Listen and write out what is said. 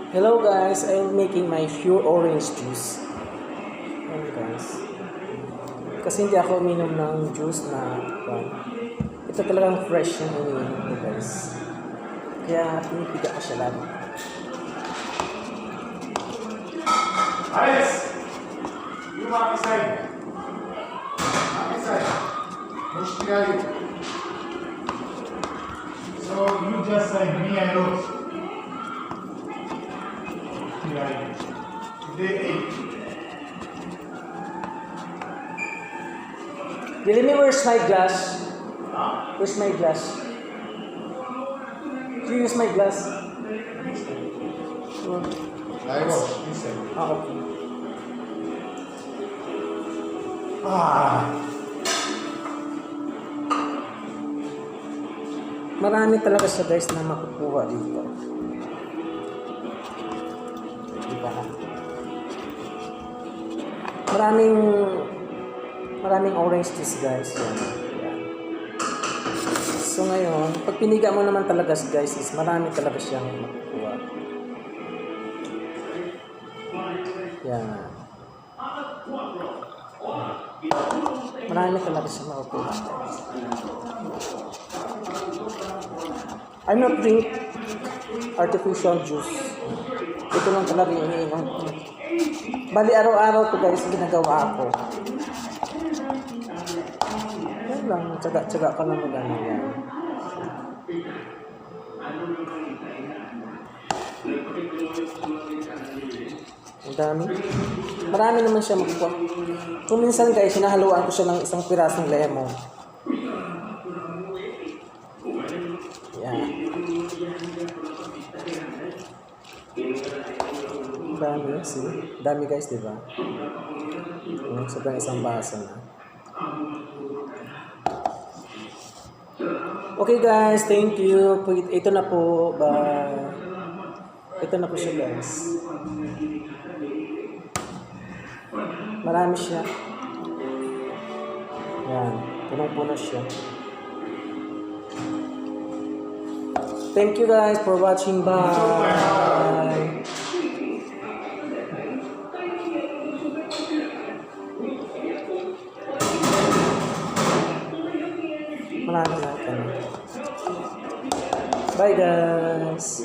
Hello guys, I'm making my pure orange juice. Ayan guys. Kasi hindi ako uminom ng juice na ito talagang fresh yung iniinom ko guys. Kaya pinipiga ko siya lagi. Alex! You mark inside. Mark inside. Push behind you. So you just say me and Rose. Behind you. Today 8. Dilimi, where's my glass? Where's my glass? Do you use my glass? I was inside. Okay. Marami talaga siya guys na makukuha dito. Diba? Maraming orange juice guys. Yan. So ngayon, pag piniga mo naman talaga guys is marami talaga siyang makukuha. Yan. Marami talaga siyang makukuha. I'm not drink artificial juice. Ito lang talaga yung iniinom ko. Bali araw-araw to guys, ginagawa ako. Yan lang, tsaga-tsaga ka lang magano yan. Ang dami. Marami naman siya makukuha. Kung minsan guys, sinahaluan ko siya ng isang pirasong lemon. Yan. Dami, see? Dami guys, di ba? Sobrang isang baso na. Okay guys, thank you. Ito na po. Bye. Ito na po siya guys. Marami siya. Yan. Punong-puno siya. Thank you guys for watching. Bye. Marami natin. Bye guys.